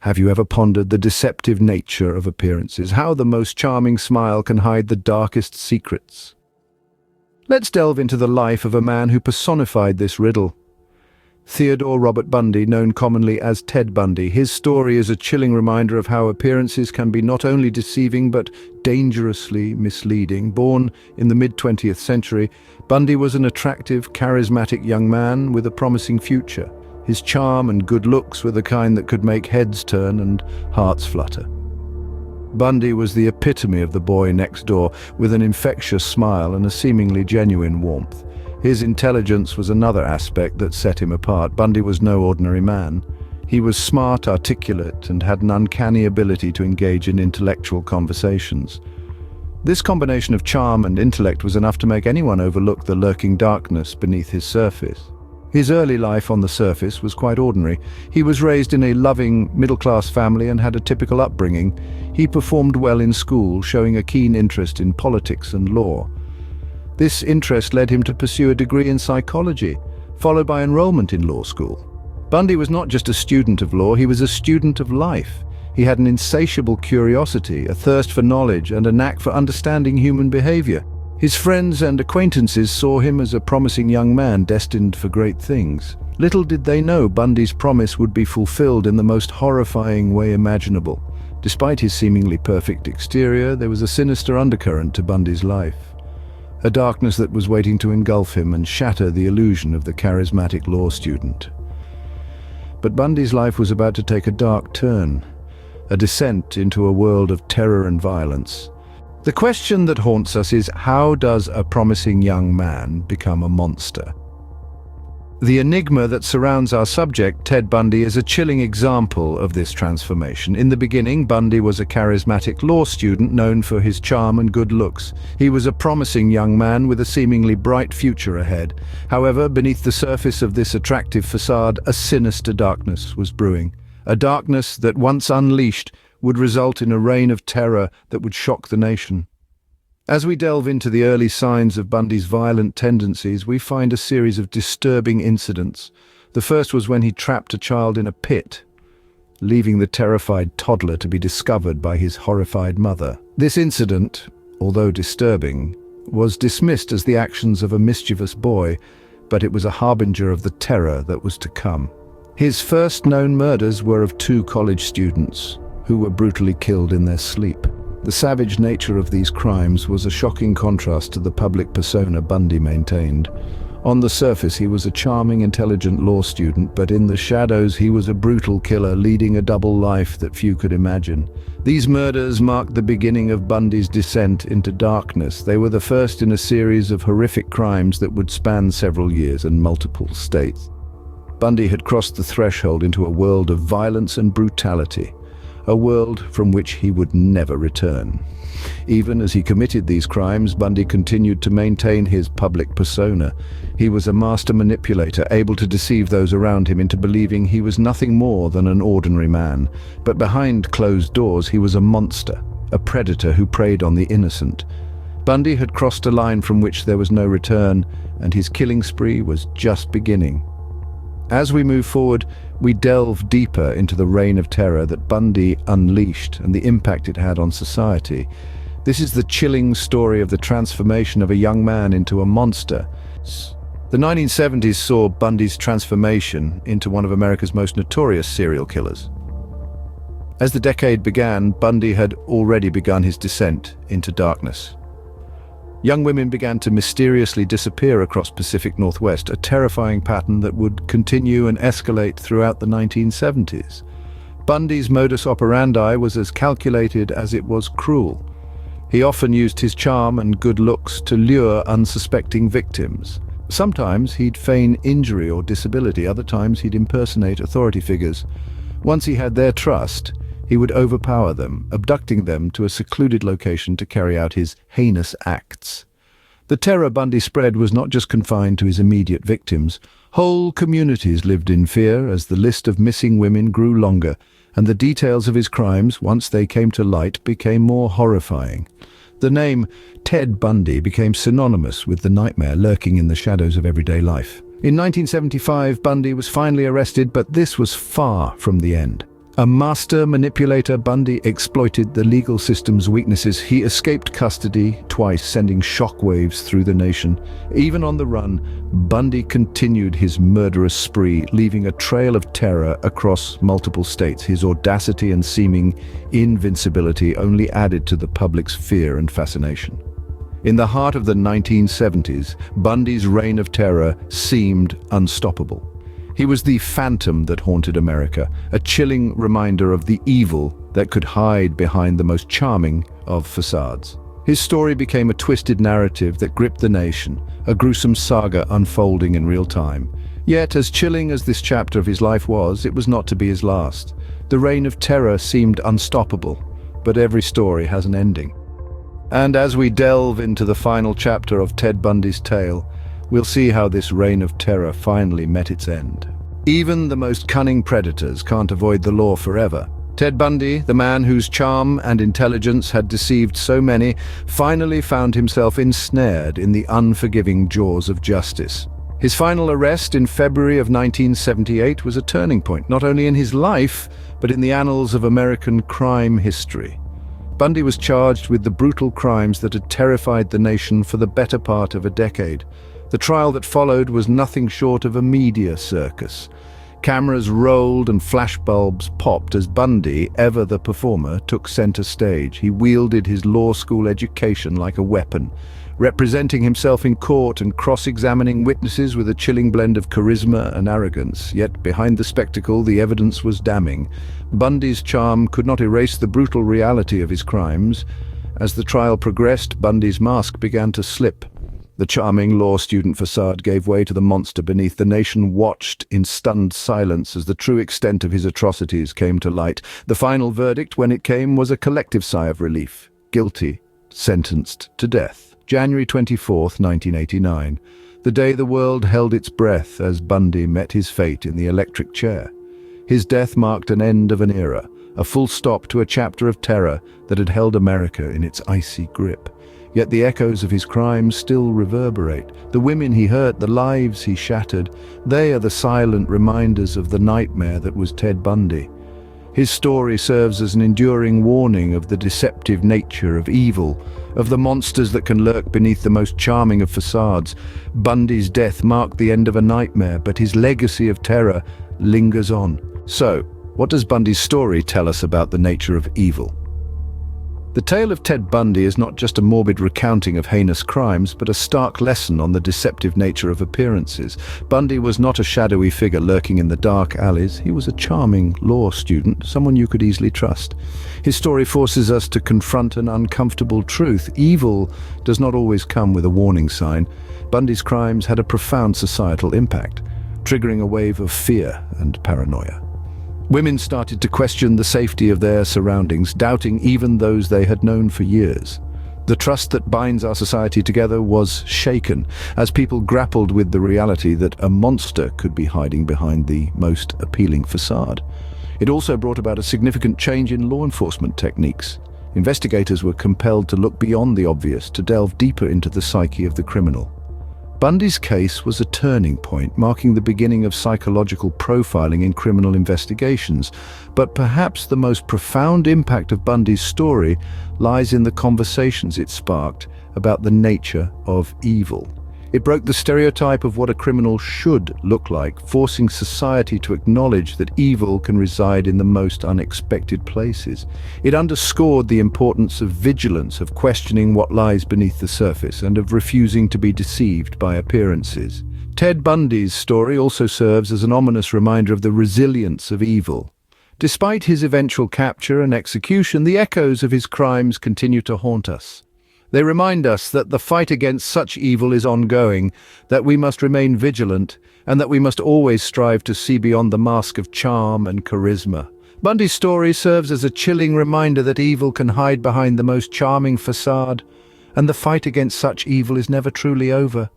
Have you ever pondered the deceptive nature of appearances, how the most charming smile can hide the darkest secrets? Let's delve into the life of a man who personified this riddle. Theodore Robert Bundy, known commonly as Ted Bundy. His story is a chilling reminder of how appearances can be not only deceiving but dangerously misleading. Born in the mid-20th century, Bundy was an attractive, charismatic young man with a promising future. His charm and good looks were the kind that could make heads turn and hearts flutter. Bundy was the epitome of the boy next door, with an infectious smile and a seemingly genuine warmth. His intelligence was another aspect that set him apart. Bundy was no ordinary man. He was smart, articulate, and had an uncanny ability to engage in intellectual conversations. This combination of charm and intellect was enough to make anyone overlook the lurking darkness beneath his surface. His early life on the surface was quite ordinary. He was raised in a loving, middle-class family and had a typical upbringing. He performed well in school, showing a keen interest in politics and law. This interest led him to pursue a degree in psychology, followed by enrollment in law school. Bundy was not just a student of law, he was a student of life. He had an insatiable curiosity, a thirst for knowledge, and a knack for understanding human behavior. His friends and acquaintances saw him as a promising young man destined for great things. Little did they know Bundy's promise would be fulfilled in the most horrifying way imaginable. Despite his seemingly perfect exterior, there was a sinister undercurrent to Bundy's life. A darkness that was waiting to engulf him and shatter the illusion of the charismatic law student. But Bundy's life was about to take a dark turn, a descent into a world of terror and violence. The question that haunts us is, how does a promising young man become a monster? The enigma that surrounds our subject, Ted Bundy, is a chilling example of this transformation. In the beginning, Bundy was a charismatic law student known for his charm and good looks. He was a promising young man with a seemingly bright future ahead. However, beneath the surface of this attractive facade, a sinister darkness was brewing. A darkness that, once unleashed, would result in a reign of terror that would shock the nation. As we delve into the early signs of Bundy's violent tendencies, we find a series of disturbing incidents. The first was when he trapped a child in a pit, leaving the terrified toddler to be discovered by his horrified mother. This incident, although disturbing, was dismissed as the actions of a mischievous boy, but it was a harbinger of the terror that was to come. His first known murders were of 2 college students, who were brutally killed in their sleep. The savage nature of these crimes was a shocking contrast to the public persona Bundy maintained. On the surface, he was a charming, intelligent law student, but in the shadows he was a brutal killer, leading a double life that few could imagine. These murders marked the beginning of Bundy's descent into darkness. They were the first in a series of horrific crimes that would span several years and multiple states. Bundy had crossed the threshold into a world of violence and brutality, a world from which he would never return. Even as he committed these crimes, Bundy continued to maintain his public persona. He was a master manipulator, able to deceive those around him into believing he was nothing more than an ordinary man. But behind closed doors, he was a monster, a predator who preyed on the innocent. Bundy had crossed a line from which there was no return, and his killing spree was just beginning. As we move forward, we delve deeper into the reign of terror that Bundy unleashed and the impact it had on society. This is the chilling story of the transformation of a young man into a monster. The 1970s saw Bundy's transformation into one of America's most notorious serial killers. As the decade began, Bundy had already begun his descent into darkness. Young women began to mysteriously disappear across Pacific Northwest, a terrifying pattern that would continue and escalate throughout the 1970s. Bundy's modus operandi was as calculated as it was cruel. He often used his charm and good looks to lure unsuspecting victims. Sometimes he'd feign injury or disability, other times he'd impersonate authority figures. Once he had their trust, he would overpower them, abducting them to a secluded location to carry out his heinous acts. The terror Bundy spread was not just confined to his immediate victims. Whole communities lived in fear as the list of missing women grew longer, and the details of his crimes, once they came to light, became more horrifying. The name Ted Bundy became synonymous with the nightmare lurking in the shadows of everyday life. In 1975, Bundy was finally arrested, but this was far from the end. A master manipulator, Bundy exploited the legal system's weaknesses. He escaped custody twice, sending shockwaves through the nation. Even on the run, Bundy continued his murderous spree, leaving a trail of terror across multiple states. His audacity and seeming invincibility only added to the public's fear and fascination. In the heart of the 1970s, Bundy's reign of terror seemed unstoppable. He was the phantom that haunted America, a chilling reminder of the evil that could hide behind the most charming of facades. His story became a twisted narrative that gripped the nation, a gruesome saga unfolding in real time. Yet, as chilling as this chapter of his life was, it was not to be his last. The reign of terror seemed unstoppable, but every story has an ending. And as we delve into the final chapter of Ted Bundy's tale, we'll see how this reign of terror finally met its end. Even the most cunning predators can't avoid the law forever. Ted Bundy, the man whose charm and intelligence had deceived so many, finally found himself ensnared in the unforgiving jaws of justice. His final arrest in February of 1978 was a turning point, not only in his life, but in the annals of American crime history. Bundy was charged with the brutal crimes that had terrified the nation for the better part of a decade. The trial that followed was nothing short of a media circus. Cameras rolled and flashbulbs popped as Bundy, ever the performer, took center stage. He wielded his law school education like a weapon, representing himself in court and cross-examining witnesses with a chilling blend of charisma and arrogance. Yet behind the spectacle, the evidence was damning. Bundy's charm could not erase the brutal reality of his crimes. As the trial progressed, Bundy's mask began to slip. The charming law student facade gave way to the monster beneath. The nation watched in stunned silence as the true extent of his atrocities came to light. The final verdict, when it came, was a collective sigh of relief. Guilty, sentenced to death. January 24th, 1989. The day the world held its breath as Bundy met his fate in the electric chair. His death marked an end of an era, a full stop to a chapter of terror that had held America in its icy grip. Yet the echoes of his crimes still reverberate. The women he hurt, the lives he shattered, they are the silent reminders of the nightmare that was Ted Bundy. His story serves as an enduring warning of the deceptive nature of evil, of the monsters that can lurk beneath the most charming of facades. Bundy's death marked the end of a nightmare, but his legacy of terror lingers on. So, what does Bundy's story tell us about the nature of evil? The tale of Ted Bundy is not just a morbid recounting of heinous crimes, but a stark lesson on the deceptive nature of appearances. Bundy was not a shadowy figure lurking in the dark alleys. He was a charming law student, someone you could easily trust. His story forces us to confront an uncomfortable truth. Evil does not always come with a warning sign. Bundy's crimes had a profound societal impact, triggering a wave of fear and paranoia. Women started to question the safety of their surroundings, doubting even those they had known for years. The trust that binds our society together was shaken as people grappled with the reality that a monster could be hiding behind the most appealing facade. It also brought about a significant change in law enforcement techniques. Investigators were compelled to look beyond the obvious, to delve deeper into the psyche of the criminal. Bundy's case was a turning point, marking the beginning of psychological profiling in criminal investigations. But perhaps the most profound impact of Bundy's story lies in the conversations it sparked about the nature of evil. It broke the stereotype of what a criminal should look like, forcing society to acknowledge that evil can reside in the most unexpected places. It underscored the importance of vigilance, of questioning what lies beneath the surface, and of refusing to be deceived by appearances. Ted Bundy's story also serves as an ominous reminder of the resilience of evil. Despite his eventual capture and execution, the echoes of his crimes continue to haunt us. They remind us that the fight against such evil is ongoing, that we must remain vigilant, and that we must always strive to see beyond the mask of charm and charisma. Bundy's story serves as a chilling reminder that evil can hide behind the most charming facade, and the fight against such evil is never truly over.